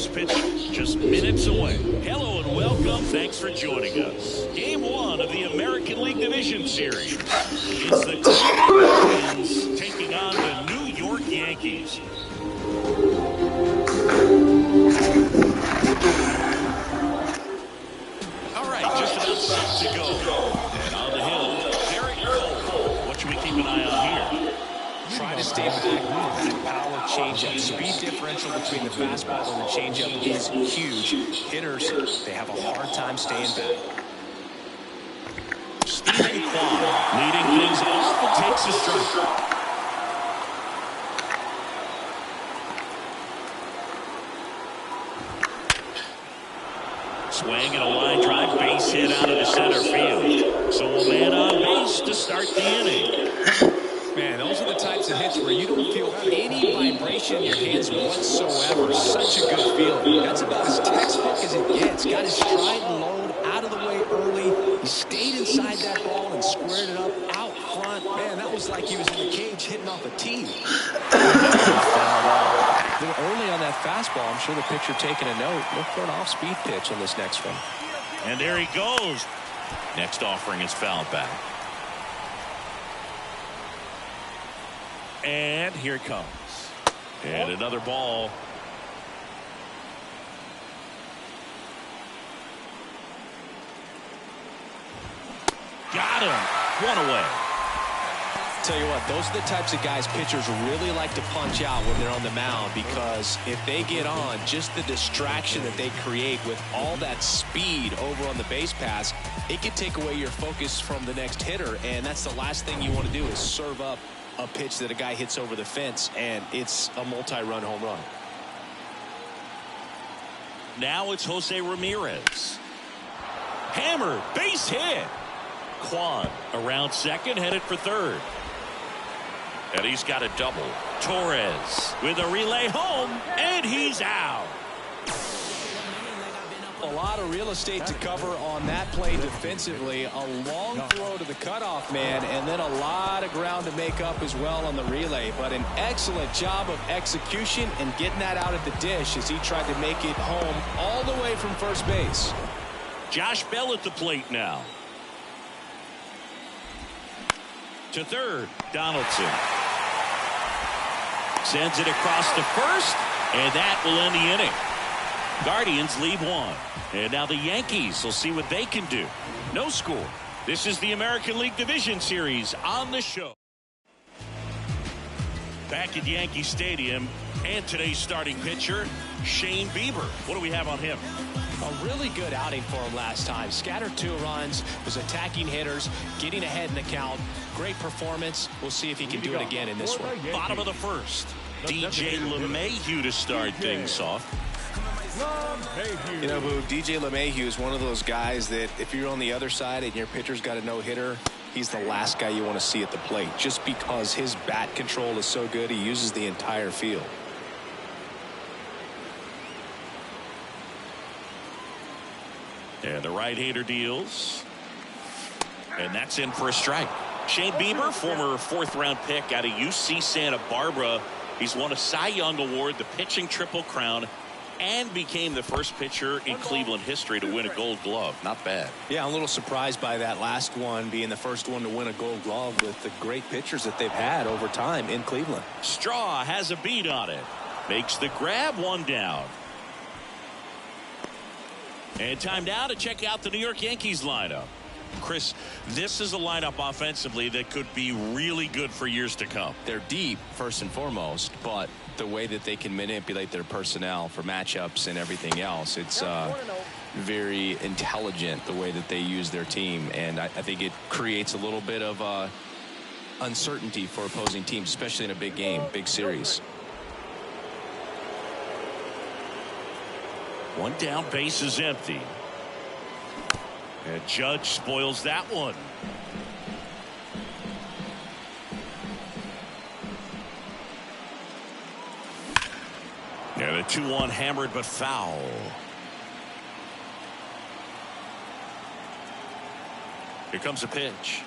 first pitch just minutes away. Hello and welcome. Thanks for joining us. Game 1 of the American League Division Series. It's the Guardians taking on the New York Yankees. All right, just about set to go. And on the hill, Derek Cole. What should we keep an eye on here? Try to stay back with that power changeup. Speed differential between the fastball and the changeup is huge. Hitters, they have a hard time staying back. Steven Kwan leading things off and takes a strike. Swing and a line drive, base hit out of the center field. So a man on base to start the inning. Man, those are the types of hits where you don't feel any vibration in your hands whatsoever. Such a good feeling. That's about as textbook as it gets. Got his stride and load out of the way early. He stayed inside that ball and squared it up out front. Man, that was like he was in the cage hitting off a tee. A little early on that fastball. I'm sure the pitcher taking a note. Look for an off-speed pitch on this next one. And there he goes. Next offering is fouled back. And here it comes. And another ball. Got him. One away. Tell you what, those are the types of guys pitchers really like to punch out when they're on the mound, because if they get on, just the distraction that they create with all that speed over on the base pass, it can take away your focus from the next hitter, and that's the last thing you want to do is serve up a pitch that a guy hits over the fence, and it's a multi-run home run. Now it's Jose Ramirez. Hammer, base hit. Kwan around second, headed for third. And he's got a double. Torres with a relay home, and he's out. A lot of real estate to cover on that play defensively. A long throw to the cutoff man, and then a lot of ground to make up as well on the relay. But an excellent job of execution and getting that out at the dish as he tried to make it home all the way from first base. Josh Bell at the plate now. To third, Donaldson. Sends it across to first, and that will end the inning. Guardians lead 1. And now the Yankees will see what they can do. No score. This is the American League Division Series on the show. Back at Yankee Stadium, and today's starting pitcher, Shane Bieber. What do we have on him? A really good outing for him last time. Scattered 2 runs, was attacking hitters, getting ahead in the count. Great performance. We'll see if he can do it again in this one. Bottom of the first. DJ LeMahieu to start things off. You know who? DJ LeMahieu is one of those guys that if you're on the other side and your pitcher's got a no-hitter, he's the last guy you want to see at the plate, just because his bat control is so good. He uses the entire field. And the right-hander deals. And that's in for a strike. Shane Bieber, former 4th-round pick out of UC Santa Barbara. He's won a Cy Young Award, the pitching Triple Crown, and became the first pitcher in Cleveland history to win a Gold Glove. Not bad. Yeah, I'm a little surprised by that last one being the first one to win a Gold Glove with the great pitchers that they've had over time in Cleveland. Straw has a beat on it. Makes the grab, 1 down. And time now to check out the New York Yankees lineup. Chris, this is a lineup offensively that could be really good for years to come. They're deep, first and foremost, but the way that they can manipulate their personnel for matchups and everything else, it's very intelligent the way that they use their team, and I think it creates a little bit of uncertainty for opposing teams, especially in a big game, big series. 1 down, base is empty. And Judge spoils that one. And a 2-1 hammered but foul. Here comes a pitch.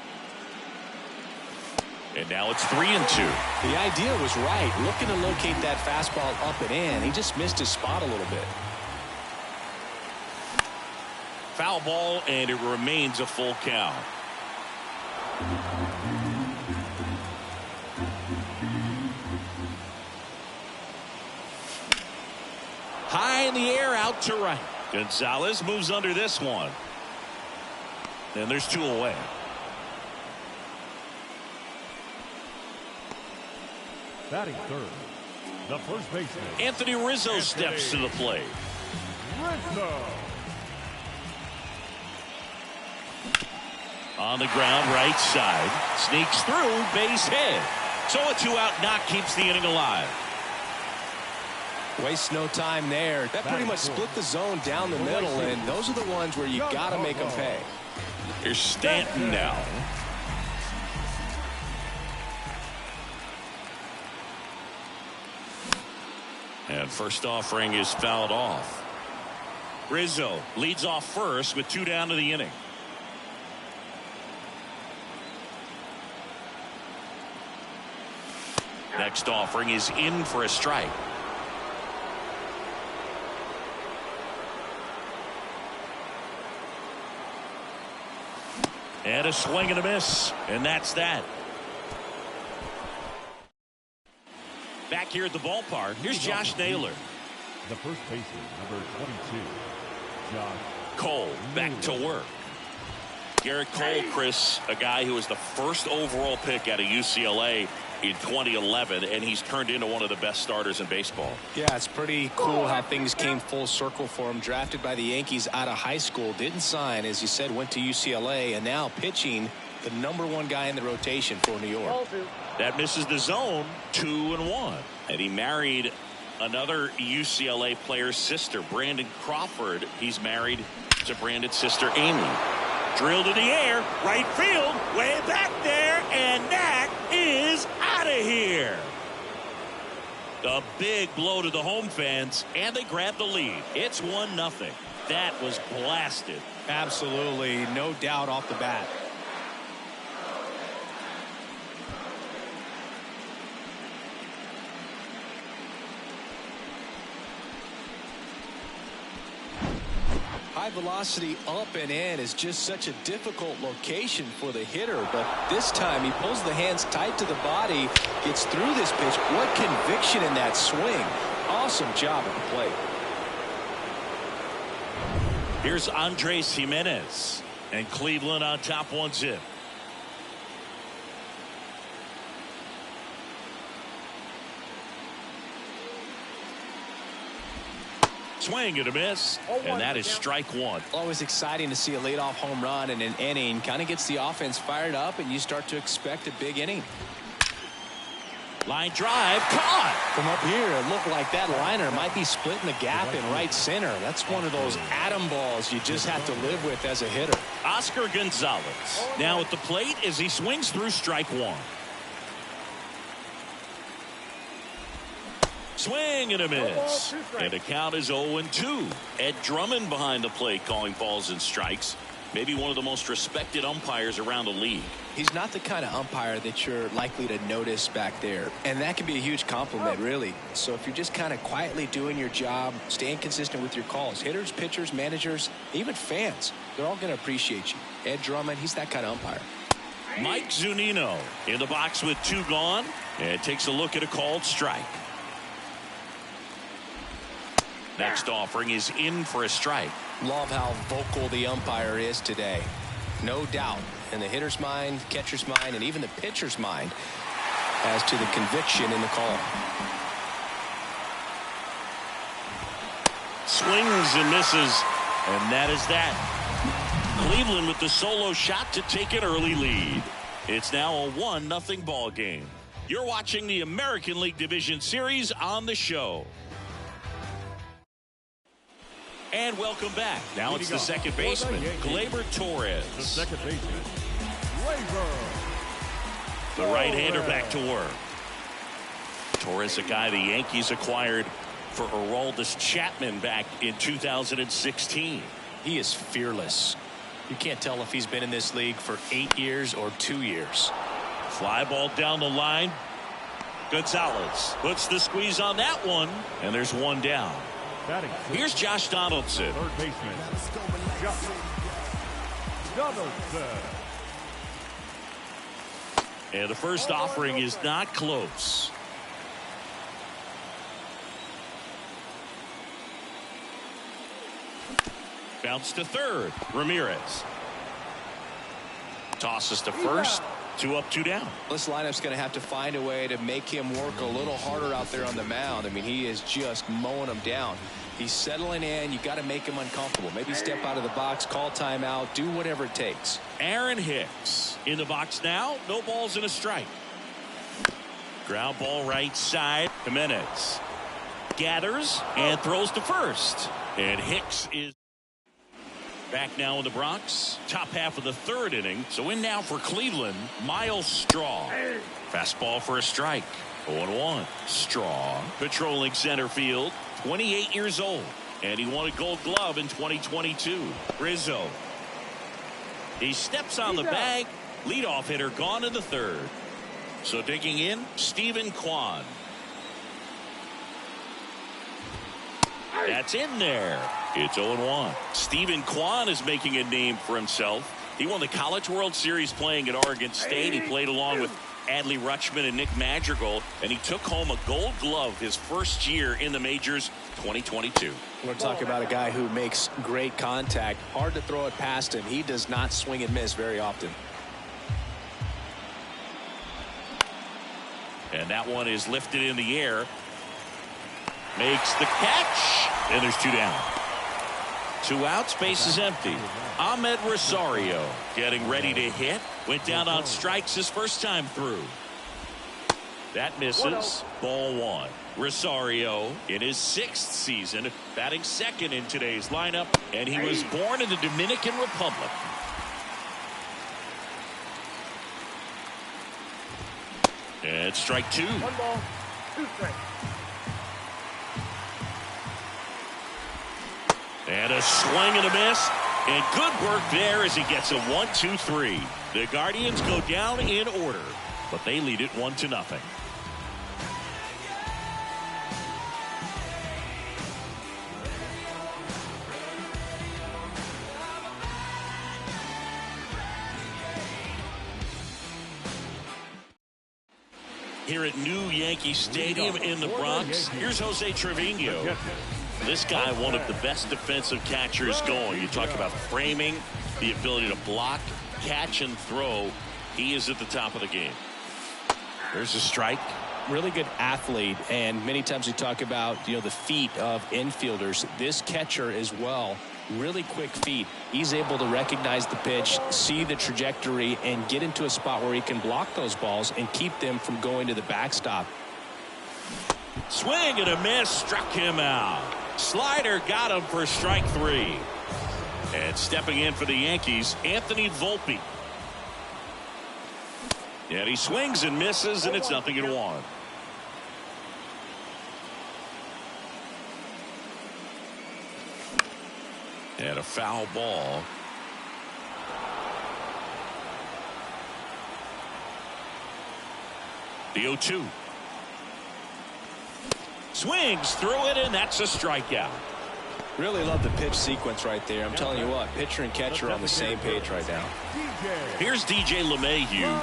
And now it's 3-2. The idea was right. Looking to locate that fastball up and in. He just missed his spot a little bit. foul ball, and it remains a full count. High in the air, out to right. Gonzalez moves under this one. And there's 2 away. Batting third, the first baseman, Anthony Rizzo steps to the plate. Rizzo. On the ground, right side. Sneaks through, base hit. So a 2-out knock keeps the inning alive. Waste no time there. That pretty much split the zone down the middle, and those are the ones where you got to make them pay. Here's Stanton now. And first offering is fouled off. Rizzo leads off first with 2 down to the inning. Next offering is in for a strike. And a swing and a miss. And that's that. Back here at the ballpark, here's Josh Naylor. The first baseman, number 22, Josh Cole back to work. Garrett Cole, Chris, a guy who was the first overall pick out of UCLA in 2011, and he's turned into one of the best starters in baseball. Yeah, it's pretty cool how things came full circle for him. Drafted by the Yankees out of high school, didn't sign, as you said, went to UCLA, and now pitching the #1 guy in the rotation for New York. That misses the zone, 2-1. And he married another UCLA player's sister, Brandon Crawford. He's married to Brandon's sister, Amy. Drilled to the air, right field, way back there, and that is out of here. A big blow to the home fans, and they grab the lead. It's 1-0. That was blasted. Absolutely, no doubt off the bat. High velocity up and in is just such a difficult location for the hitter, but this time he pulls the hands tight to the body, gets through this pitch. What conviction in that swing. Awesome job at the plate. Here's Andres Jimenez, and Cleveland on top 1-0. Swing and a miss, and that is strike 1. Always exciting to see a leadoff home run in an inning. Kind of gets the offense fired up, and you start to expect a big inning. Line drive, caught. From up here, it looked like that liner might be splitting the gap in right center. That's one of those atom balls you just have to live with as a hitter. Oscar Gonzalez now at the plate as he swings through strike 1. Swing and a miss. And the count is 0-2. Ed Drummond behind the plate calling balls and strikes. Maybe one of the most respected umpires around the league. He's not the kind of umpire that you're likely to notice back there. And that can be a huge compliment, really. So if you're just kind of quietly doing your job, staying consistent with your calls, hitters, pitchers, managers, even fans, they're all going to appreciate you. Ed Drummond, he's that kind of umpire. Mike Zunino in the box with 2 gone, and takes a look at a called strike. Next offering is in for a strike. Love how vocal the umpire is today. No doubt in the hitter's mind, catcher's mind, and even the pitcher's mind as to the conviction in the call. Swings and misses, and that is that. Cleveland with the solo shot to take an early lead. It's now a 1-0 ball game. You're watching the American League Division Series on the show. And welcome back. Now it's the second baseman, Gleyber Torres. The second baseman, Gleyber. The right-hander back to work. Torres, a guy the Yankees acquired for Aroldis Chapman back in 2016. He is fearless. You can't tell if he's been in this league for 8 years or 2 years. Fly ball down the line. Gonzalez puts the squeeze on that one, and there's 1 down. Batting sixth, Here's Josh Donaldson. third baseman, Josh Donaldson. And the first offering is not close. Bounce to third. Ramirez tosses to first. 2 up, 2 down. This lineup's going to have to find a way to make him work a little harder out there on the mound. I mean, he is just mowing them down. He's settling in. You got to make him uncomfortable. Maybe step out of the box, call timeout, do whatever it takes. Aaron Hicks in the box now. No balls and a strike. Ground ball right side. Jimenez gathers and throws to first. And Hicks is back now in the Bronx. Top half of the third inning. So in now for Cleveland, Miles Straw. Fastball for a strike. 0-1. Straw patrolling center field. 28 years old. And he won a Gold Glove in 2022. Rizzo. He steps on the bag. Leadoff hitter gone in the third. So digging in, Stephen Kwan. That's in there. It's 0-1. Stephen Kwan is making a name for himself. He won the College World Series playing at Oregon State. He played along with Adley Rutschman and Nick Madrigal, and he took home a Gold Glove his first year in the majors, 2022. We're talking about a guy who makes great contact. Hard to throw it past him. He does not swing and miss very often. And that one is lifted in the air. Makes the catch. And there's 2 down. 2 outs, base is empty. Ahmed Rosario getting ready to hit. Went down on strikes his first time through. That misses. Ball 1. Rosario in his 6th season, batting second in today's lineup, and he was born in the Dominican Republic. And strike 2. 1 ball, 2 strikes. And a swing and a miss. And good work there as he gets a 1-2-3. The Guardians go down in order, but they lead it 1-0. Here at New Yankee Stadium in the Bronx, here's Jose Trevino. This guy, one of the best defensive catchers going. You talk about framing, the ability to block, catch, and throw. He is at the top of the game. There's a strike. Really good athlete, and many times we talk about, the feet of infielders. This catcher as well, really quick feet. He's able to recognize the pitch, see the trajectory, and get into a spot where he can block those balls and keep them from going to the backstop. Swing and a miss, struck him out. Slider got him for strike 3. And stepping in for the Yankees, Anthony Volpe. And he swings and misses, and it's 0-1. And a foul ball. The 0-2. Swings through it, and that's a strikeout. Really love the pitch sequence right there. I'm telling you what, pitcher and catcher are on the same page right now. Here's DJ LeMahieu.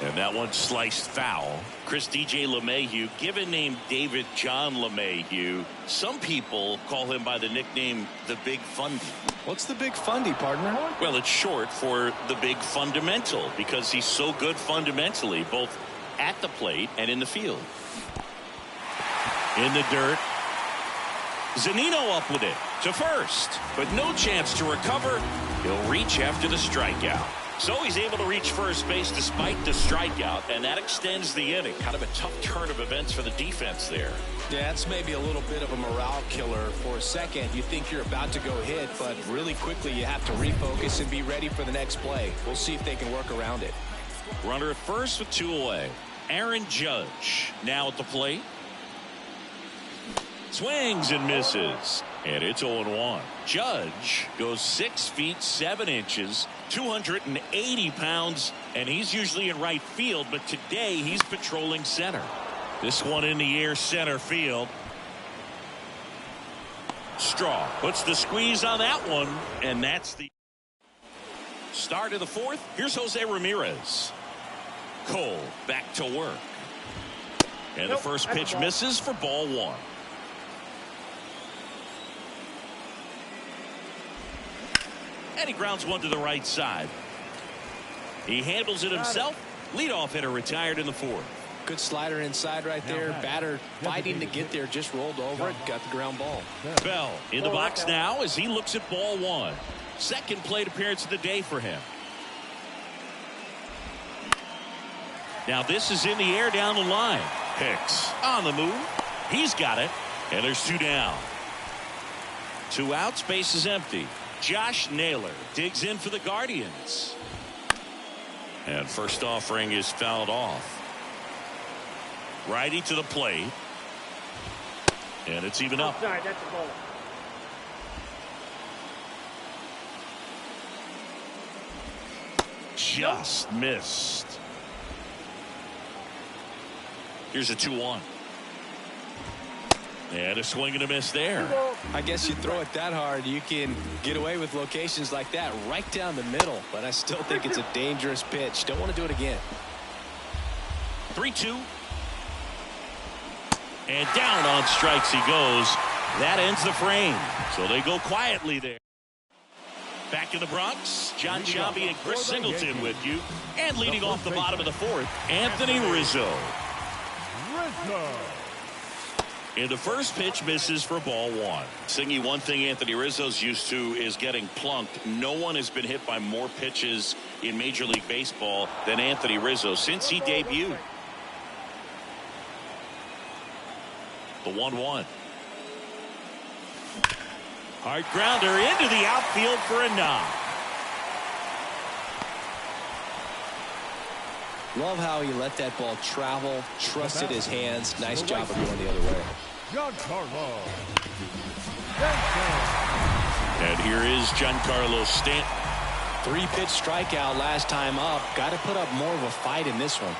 And that one sliced foul. Chris, DJ LeMahieu, given name David John LeMahieu. Some people call him by the nickname the Big Fundy. What's the Big Fundy, partner? Well, it's short for the Big Fundamental because he's so good fundamentally, both at the plate and in the field. In the dirt. Zunino up with it to first, but no chance to recover. He'll reach after the strikeout. So he's able to reach first base despite the strikeout, and that extends the inning. Kind of a tough turn of events for the defense there. Yeah, it's maybe a little bit of a morale killer. For a second, you think you're about to go hit, but really quickly you have to refocus and be ready for the next play. We'll see if they can work around it. Runner at first with 2 away. Aaron Judge now at the plate. Swings and misses. And it's 0-1. Judge goes 6 feet 7 inches, 280 pounds, and he's usually in right field, but today he's patrolling center. This one in the air center field. Straw puts the squeeze on that one, and that's the start of the fourth. Here's Jose Ramirez. Cole back to work. And the first pitch misses for ball one. And he grounds one to the right side. He handles it himself. Leadoff hitter retired in the fourth. Good slider inside right there. Batter fighting to get there, just rolled over it, got the ground ball. Bell in the box now as he looks at ball one. Second plate appearance of the day for him. Now this is in the air down the line. Hicks on the move. He's got it. And there's two down. 2 outs, base is empty. Josh Naylor digs in for the Guardians. And first offering is fouled off. Righty to the plate. And it's even up. Outside, that's a ball. Just missed. Here's a 2-1. And a swing and a miss there. I guess you throw it that hard, you can get away with locations like that right down the middle. But I still think it's a dangerous pitch. Don't want to do it again. 3-2. And down on strikes he goes. That ends the frame. So they go quietly there. Back in the Bronx, John Sciambi and Chris Singleton with you. And leading off the bottom of the fourth, Anthony Rizzo. And the first pitch misses for ball one. Singy, one thing Anthony Rizzo's used to is getting plunked. No one has been hit by more pitches in Major League Baseball than Anthony Rizzo since he debuted. The 1-1. Hard grounder into the outfield for a knock. Love how he let that ball travel, trusted his hands. Nice job of going the other way. Giancarlo And here is Giancarlo Stanton. 3-pitch strikeout last time up. Got to put up more of a fight in this one.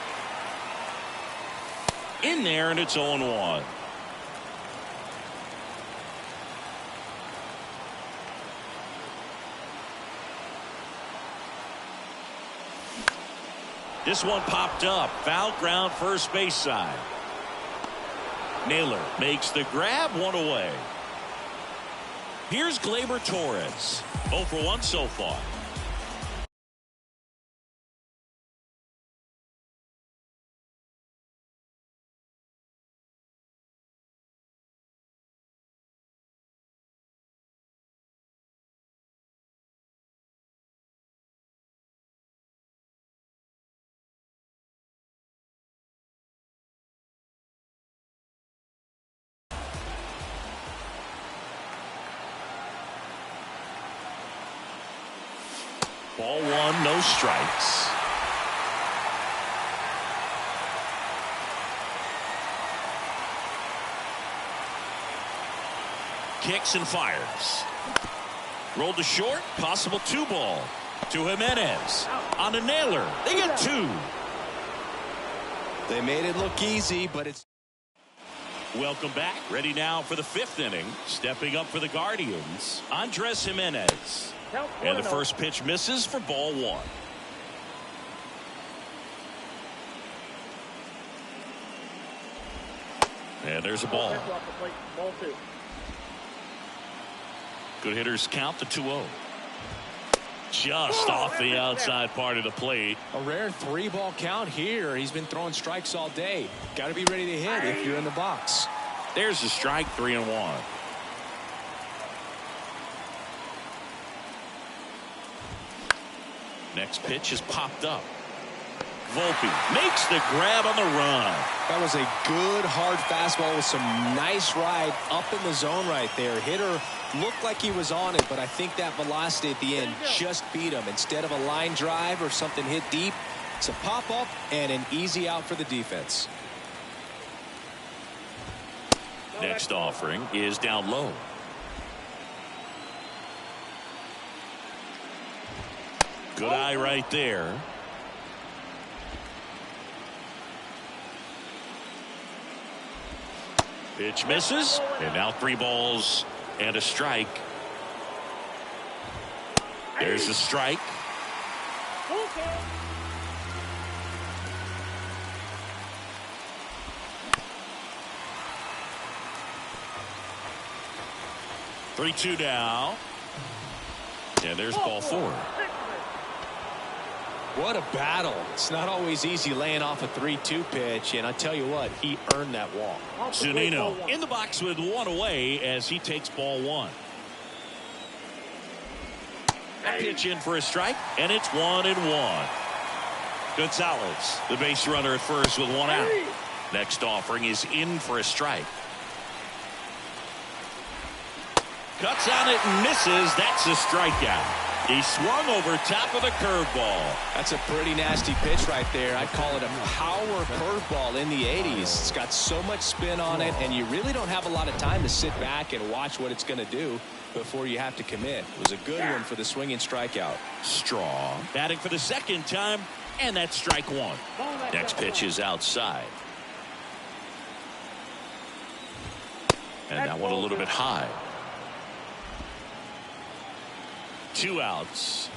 In there, and it's 0-1. This one popped up. Foul ground first base side. Naylor makes the grab, one away. Here's Gleyber Torres. 0 for 1 so far. Ball one, no strikes. Kicks and fires. Rolled to short, possible 2-ball. To Jimenez. On to Naylor. They get 2. They made it look easy, but it's... Welcome back. Ready now for the 5th inning. Stepping up for the Guardians, Andres Jimenez. And the first pitch misses for ball one. And there's a ball. Ball 2. Good hitters count the 2-0. Just off the outside part of the plate. A rare 3-ball count here. He's been throwing strikes all day. Got to be ready to hit if you're in the box. There's the strike, 3-1. Next pitch is popped up. Volpe makes the grab on the run. That was a good hard fastball with some nice ride up in the zone right there. Hitter looked like he was on it, but I think that velocity at the end just beat him. Instead of a line drive or something hit deep, it's a pop up and an easy out for the defense. Next offering is down low. Good eye right there. Pitch misses, and now 3 balls and a strike. There's a strike. Okay. 3-2 now. And there's ball 4. What a battle. It's not always easy laying off a 3-2 pitch, and I tell you what, he earned that walk. Zunino in the box with 1 away as he takes ball 1. Pitch in for a strike, and it's 1-1. Gonzalez, the base runner at first with 1 out. Next offering is in for a strike. Cuts on it and misses. That's a strikeout. He swung over top of the curveball. That's a pretty nasty pitch right there. I'd call it a power curveball in the 80s. It's got so much spin on it, and you really don't have a lot of time to sit back and watch what it's going to do before you have to commit. It was a good one for the swinging strikeout. Straw batting for the second time, and that's strike 1. Next pitch is outside. And that one a little bit high. 2 outs.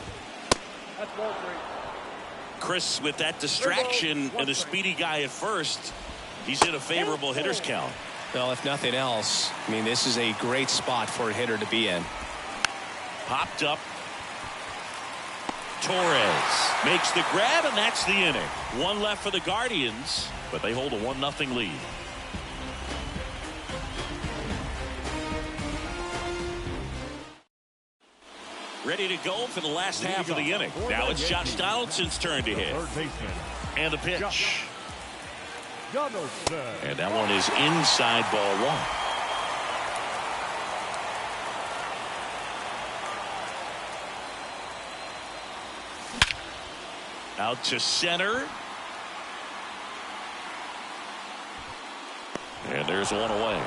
Chris with that distraction and a speedy guy at first. He's in a favorable hitter's count. Well, if nothing else, I mean, this is a great spot for a hitter to be in. Popped up. Torres makes the grab, and that's the inning. 1 left for the Guardians, but they hold a 1-0 lead. Ready to go for the last half of the inning. Now it's Josh Donaldson's turn to hit. And the pitch. And that one is inside ball 1. Out to center. And there's 1 away.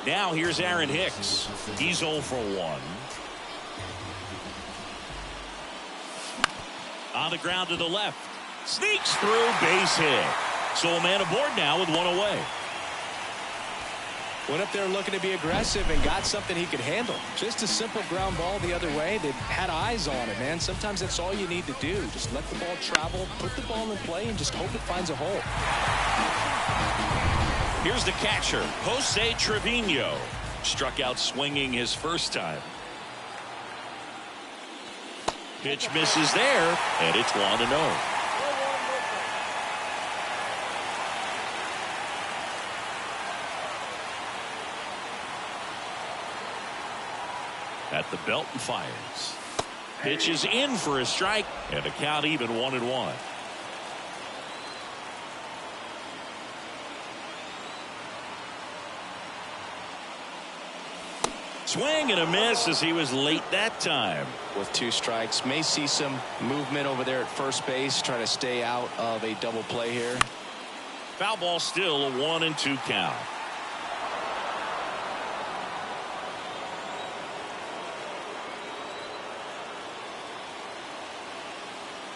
Now here's Aaron Hicks. He's 0 for 1. On the ground to the left. Sneaks through, base hit. So a man aboard now with 1 away. Went up there looking to be aggressive and got something he could handle. Just a simple ground ball the other way that had eyes on it, man. Sometimes that's all you need to do. Just let the ball travel, put the ball in play, and just hope it finds a hole. Here's the catcher, Jose Trevino. Struck out swinging his first time. Pitch misses there, and it's 1-0. At the belt and fires. Pitch is in for a strike, and the count even 1-1. Swing and a miss as he was late that time. With 2 strikes, may see some movement over there at first base, trying to stay out of a double play here. Foul ball, still a 1-2 count.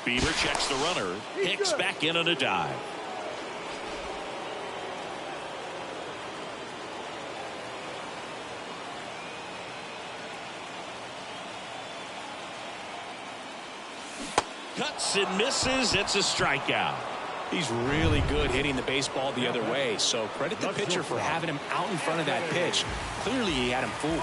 Bieber checks the runner. Hicks back in on a dive. Cuts and misses. It's a strikeout. He's really good hitting the baseball the other way, so credit the pitcher for having him out in front of that pitch. Clearly he had him fooled.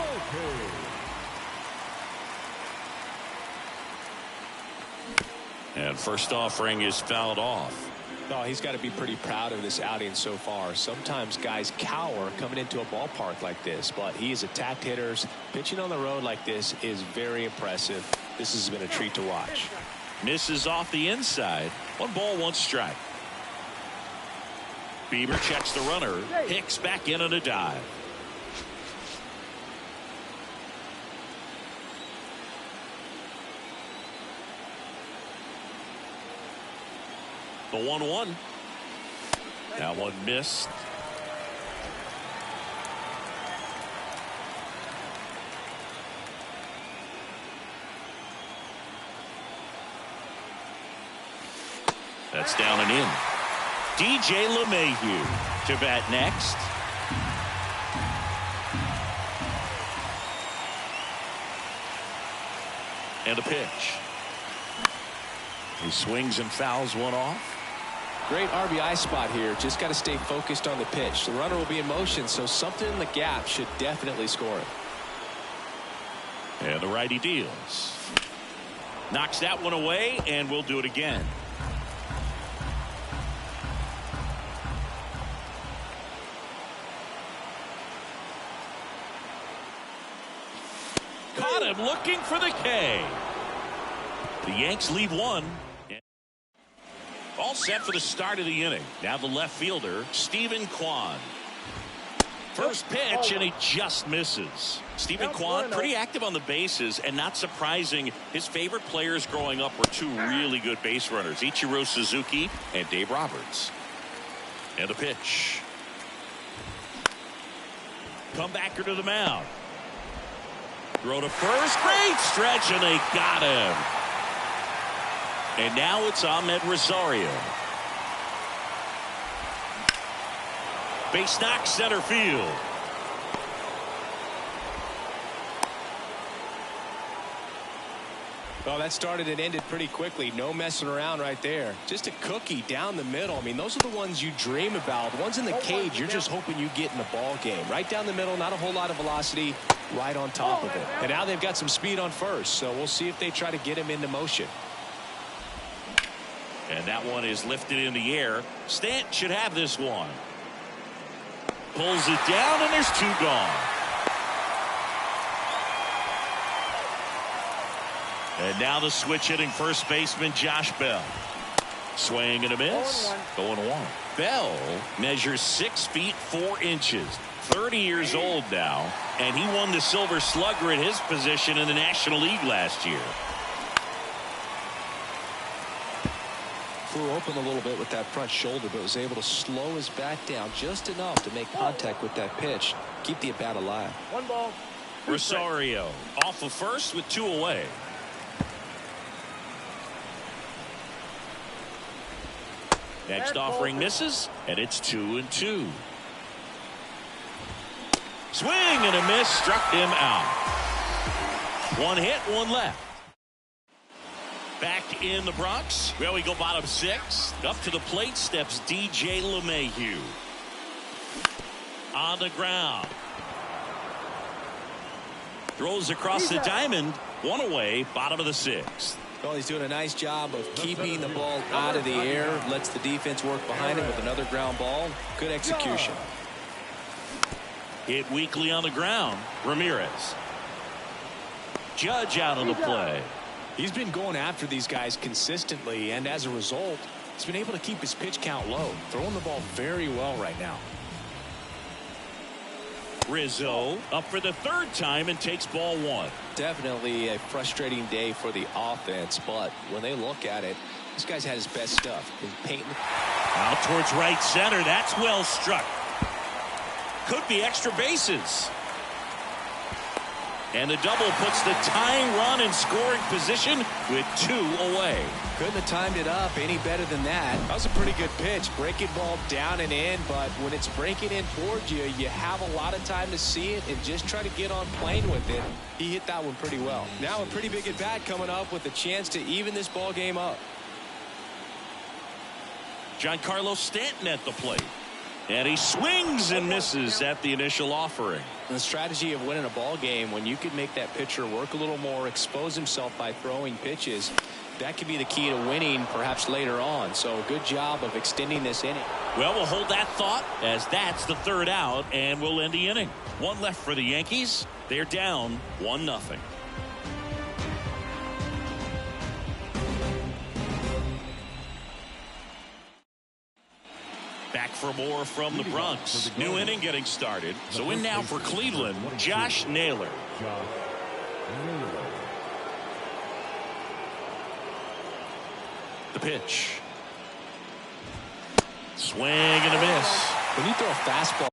And first offering is fouled off. No, he's got to be pretty proud of this outing so far. Sometimes guys cower coming into a ballpark like this, but he has attacked hitters. Pitching on the road like this is very impressive. This has been a treat to watch. Misses off the inside. 1 ball, 1 strike. Bieber checks the runner. Hicks back in on a dive. The 1-1. That one missed. That's down and in. DJ LeMahieu to bat next. And a pitch. He swings and fouls one off. Great RBI spot here. Just got to stay focused on the pitch. The runner will be in motion, so something in the gap should definitely score it. And the righty deals. Knocks that one away, and we'll do it again. Caught him looking for the K. The Yanks lead one. All set for the start of the inning. Now the left fielder, Stephen Kwan. First pitch, and he just misses. Stephen Kwan, pretty active on the bases, and not surprising, his favorite players growing up were two really good base runners, Ichiro Suzuki and Dave Roberts. And the pitch. Comebacker to the mound. Throw to first, great stretch, and they got him. And now it's Ahmed Rosario. Base knock, center field. Well, that started and ended pretty quickly. No messing around right there. Just a cookie down the middle. I mean, those are the ones you dream about. The ones in the cage, you're just hoping you get in the ball game. Right down the middle, not a whole lot of velocity, right on top of it. And now they've got some speed on first, so we'll see if they try to get him into motion. And that one is lifted in the air. Stant should have this one. Pulls it down, and there's two gone. And now the switch hitting first baseman Josh Bell. Swing and a miss. 0-1. Bell measures 6 feet 4 inches. 30 years old now, and he won the Silver Slugger at his position in the National League last year. Flew open a little bit with that front shoulder, but was able to slow his bat down just enough to make contact with that pitch. Keep the at-bat alive. 1 ball. Rosario off of first with 2 away. Next offering misses, and it's 2-2. Swing and a miss, struck him out. 1 hit, 1 left. Back in the Bronx. Well, we go bottom 6. Up to the plate steps DJ LeMahieu. On the ground. Throws across the diamond. 1 away, bottom of the 6th. Well, he's doing a nice job of keeping the ball out of the air. Lets the defense work behind him with another ground ball. Good execution. Hit weakly on the ground. Ramirez. Judge out on the play. He's been going after these guys consistently, and as a result, he's been able to keep his pitch count low. Throwing the ball very well right now. Rizzo up for the 3rd time and takes ball 1. Definitely a frustrating day for the offense, but when they look at it, this guy's had his best stuff. He's painting. Out towards right center. That's well struck. Could be extra bases. And the double puts the tying run in scoring position with 2 away. Couldn't have timed it up any better than that. That was a pretty good pitch. Breaking ball down and in, but when it's breaking in towards you, you have a lot of time to see it and just try to get on plane with it. He hit that one pretty well. Now a pretty big at bat coming up with a chance to even this ball game up. Giancarlo Stanton at the plate. And he swings and misses at the initial offering. The strategy of winning a ball game, when you can make that pitcher work a little more, expose himself by throwing pitches, that could be the key to winning perhaps later on. So good job of extending this inning. Well, we'll hold that thought as that's the 3rd out, and we'll end the inning. 1 left for the Yankees. They're down 1-0. Back for more from the Bronx. New inning getting started. So in now for Cleveland, Josh Naylor. The pitch. Swing and a miss. When you throw a fastball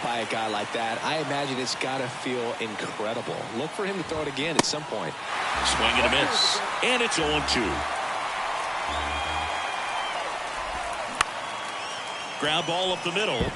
by a guy like that, I imagine it's got to feel incredible. Look for him to throw it again at some point. Swing and a miss. And it's 0-2. Ground ball up the middle.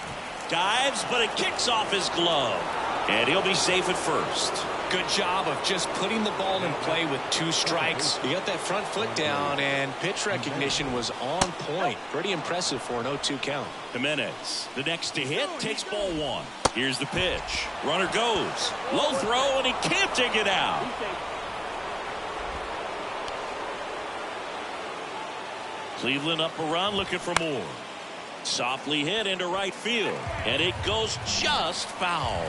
Dives, but it kicks off his glove. And he'll be safe at first. Good job of just putting the ball in play with 2 strikes. He got that front foot down, and pitch recognition was on point. Pretty impressive for an 0-2 count. Jimenez, the next to hit, takes ball 1. Here's the pitch. Runner goes. Low throw, and he can't dig it out. Cleveland up a run, looking for more. Softly hit into right field, and it goes just foul.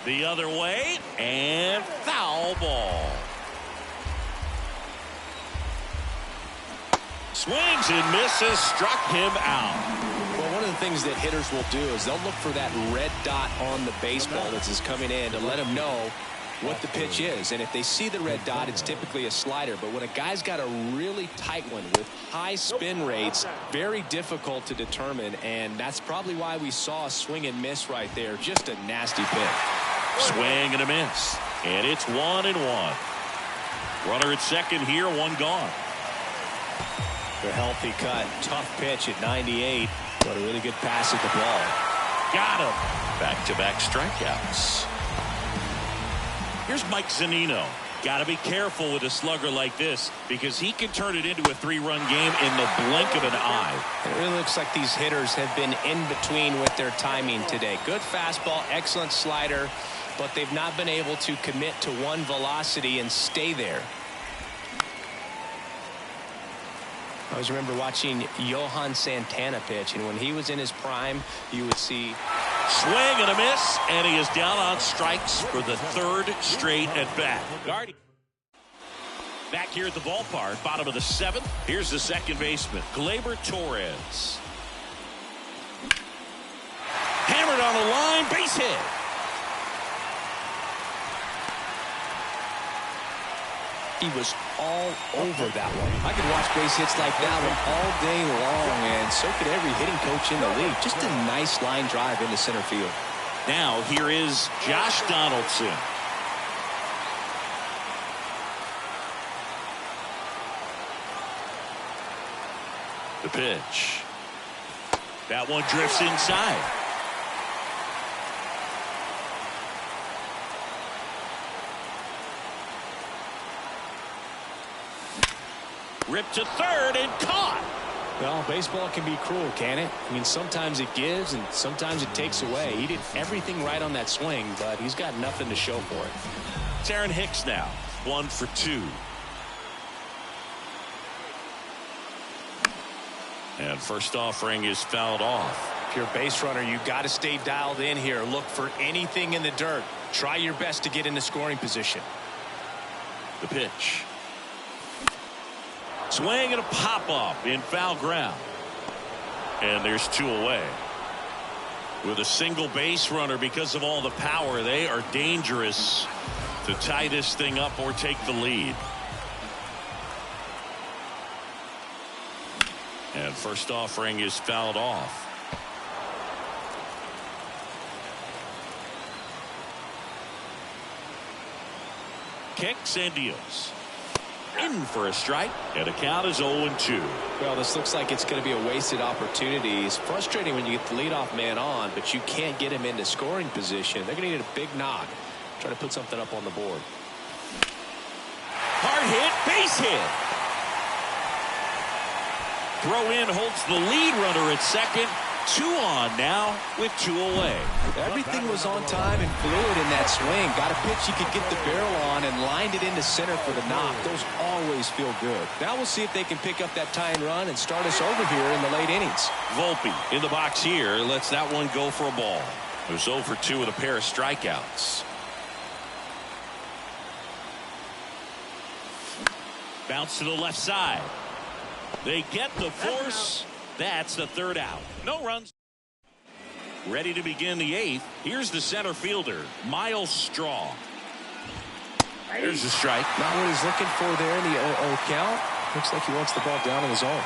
The other way, and foul ball. Swings and misses, struck him out. Well, one of the things that hitters will do is they'll look for that red dot on the baseball that's coming in to let them know what the pitch is. And if they see the red dot, it's typically a slider. But when a guy's got a really tight one with high spin rates, very difficult to determine. And that's probably why we saw a swing and miss right there. Just a nasty pitch. Swing and a miss. And it's 1-1. Runner at second here, 1 gone. The healthy cut. Tough pitch at 98. But a really good pass at the ball. Got him. Back-to-back strikeouts. Here's Mike Zunino. Got to be careful with a slugger like this because he can turn it into a 3-run game in the blink of an eye. It really looks like these hitters have been in between with their timing today. Good fastball, excellent slider, but they've not been able to commit to one velocity and stay there. I always remember watching Johan Santana pitch, and when he was in his prime, you would see swing and a miss, and he is down on strikes for the 3rd straight at bat. Back here at the ballpark, bottom of the 7th. Here's the second baseman, Gleyber Torres. Hammered on the line, base hit. He was all over that one. I could watch base hits like that one all day long, and so could every hitting coach in the league. Just a nice line drive into center field. Now here is Josh Donaldson. The pitch. That one drifts inside. Ripped to third and caught. Well, baseball can be cruel, can it? I mean, sometimes it gives and sometimes it takes away. He did everything right on that swing, but he's got nothing to show for it. It's Aaron Hicks now, 1 for 2. And first offering is fouled off. If you're a base runner, you got to stay dialed in here. Look for anything in the dirt. Try your best to get into scoring position. The pitch. Swing and a pop-up in foul ground. And there's 2 away. With a single base runner, because of all the power, they are dangerous to tie this thing up or take the lead. And first offering is fouled off. Kicks and deals. In for a strike, and the count is 0-2. Well, this looks like it's going to be a wasted opportunity. It's frustrating when you get the leadoff man on, but you can't get him into scoring position. They're going to need a big knock. Try to put something up on the board. Hard hit, base hit. Throw in holds the lead runner at second. 2 on now with 2 away. Everything was on time and fluid in that swing. Got a pitch you could get the barrel on and lined it into center for the knock. Those always feel good. Now we'll see if they can pick up that tying run and start us over here in the late innings. Volpe in the box here lets that one go for a ball. It was 0 for 2 with a pair of strikeouts. Bounce to the left side. They get the force. That's the 3rd out. No runs. Ready to begin the 8th. Here's the center fielder, Miles Straw. There's the strike. Not what he's looking for there in the 0-0 count. Looks like he wants the ball down in his own.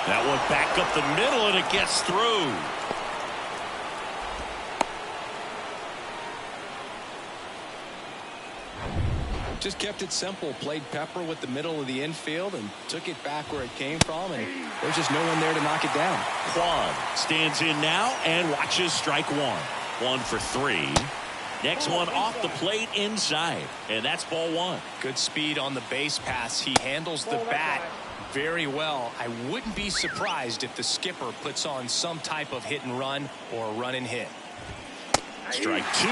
That one back up the middle, and it gets through. Just kept it simple. Played pepper with the middle of the infield and took it back where it came from, and there's just no one there to knock it down. Kwan stands in now and watches strike one. 1 for 3. Next one off the plate inside, and that's ball 1. Good speed on the base pass. He handles the bat very well. I wouldn't be surprised if the skipper puts on some type of hit and run or a run and hit. Strike 2.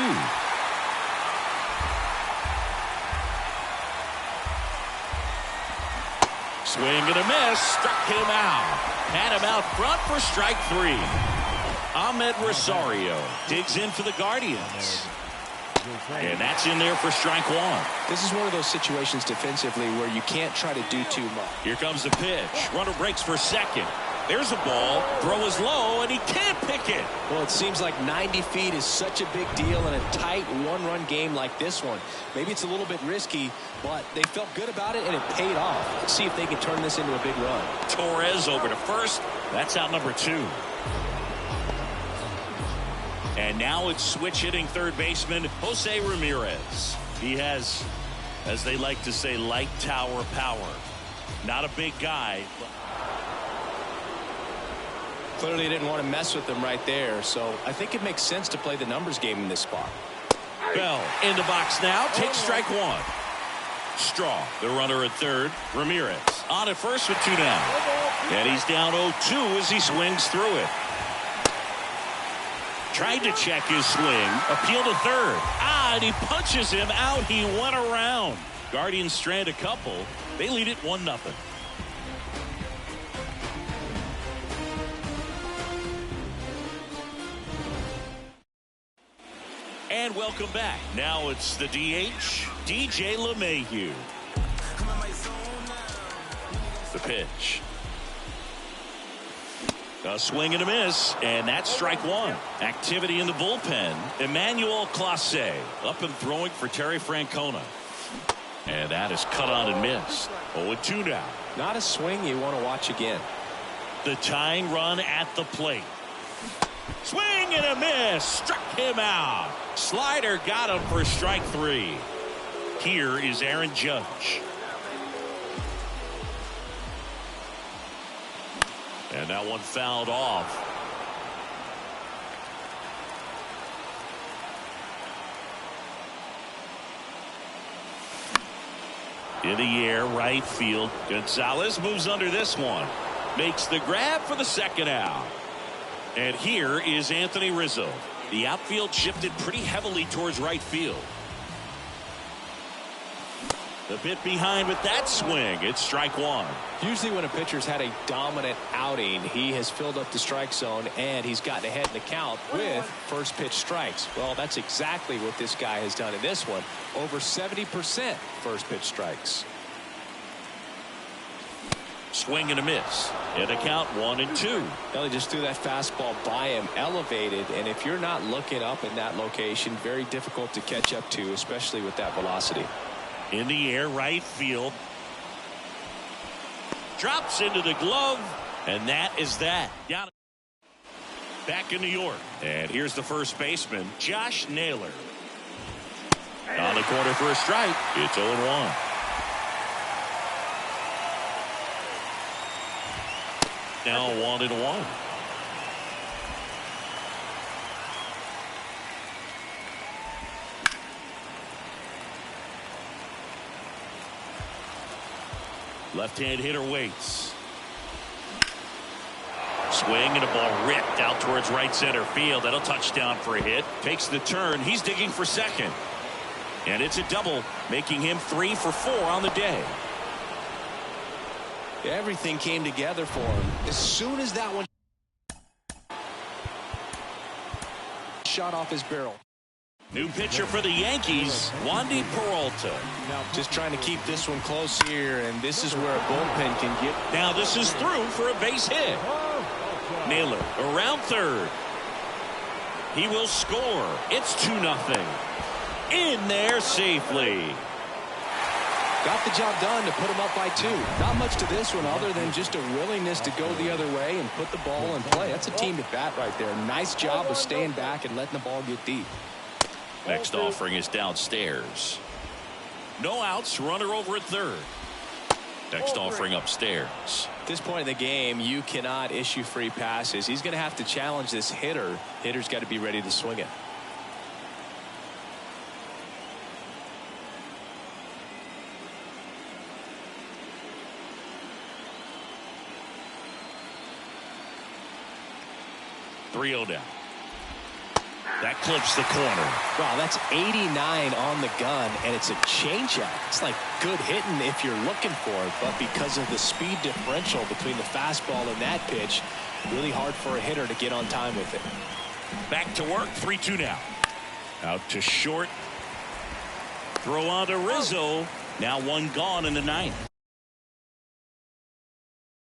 Swing and a miss. Struck him out. Had him out front for strike 3. Ahmed Rosario digs in for the Guardians. And that's in there for strike 1. This is one of those situations defensively where you can't try to do too much. Here comes the pitch. Runner breaks for second. There's a ball. Throw is low, and he can't pick it. Well, it seems like 90 feet is such a big deal in a tight one-run game like this one. Maybe it's a little bit risky, but they felt good about it, and it paid off. Let's see if they can turn this into a big run. Torres over to first. That's out number 2. And now it's switch hitting third baseman Jose Ramirez. He has, as they like to say, light tower power. Not a big guy. Clearly didn't want to mess with them right there, so I think it makes sense to play the numbers game in this spot. Bell in the box now. Takes strike 1. Straw, the runner at third. Ramirez on at first with 2 down. And he's down 0-2 as he swings through it. Tried to check his swing. Appeal to third. And he punches him out. He went around. Guardians strand a couple. They lead it 1-0. And welcome back. Now it's the DH, DJ LeMahieu. The pitch. A swing and a miss, and that's strike 1. Activity in the bullpen. Emmanuel Clase up and throwing for Terry Francona. And that is cut on and missed. 0-2 now. Not a swing you want to watch again. The tying run at the plate. Swing and a miss. Struck him out. Slider got him for strike 3. Here is Aaron Judge. And that one fouled off. In the air, right field. Gonzalez moves under this one. Makes the grab for the second out. And here is Anthony Rizzo. The outfield shifted pretty heavily towards right field. A bit behind with that swing. It's strike 1. Usually when a pitcher's had a dominant outing, he has filled up the strike zone and he's gotten ahead in the count with first pitch strikes. Well, that's exactly what this guy has done in this one. Over 70% first pitch strikes. Swing and a miss. And a count 1-2. Well, he just threw that fastball by him, elevated, and if you're not looking up in that location, very difficult to catch up to, especially with that velocity. In the air, right field. Drops into the glove, and that is that. Got it. Back in New York, and here's the first baseman, Josh Naylor. On the corner for a strike. It's 0-1. Now 1-1. Left-hand hitter waits. Swing and a ball ripped out towards right center field. That'll touchdown for a hit. Takes the turn. He's digging for second. And it's a double, making him 3 for 4 on the day. Everything came together for him. As soon as that one shot off his barrel. New pitcher for the Yankees, Wandy Peralta. Just trying to keep this one close here, and this is where a bullpen can get. Now this is through for a base hit. Naylor around third. He will score. It's 2-0. In there safely. Got the job done to put him up by 2. Not much to this one other than just a willingness to go the other way and put the ball in play. That's a team at bat right there. Nice job of staying back and letting the ball get deep. Next offering is downstairs. No outs, runner over at third. Next offering upstairs. At this point in the game, you cannot issue free passes. He's going to have to challenge this hitter. Hitter's got to be ready to swing it. .3-0 down. That clips the corner. Wow, that's 89 on the gun, and it's a changeup. It's like good hitting if you're looking for it, but because of the speed differential between the fastball and that pitch, really hard for a hitter to get on time with it. Back to work, 3-2 now. Out to short. Throw on to Rizzo. Now one gone in the ninth.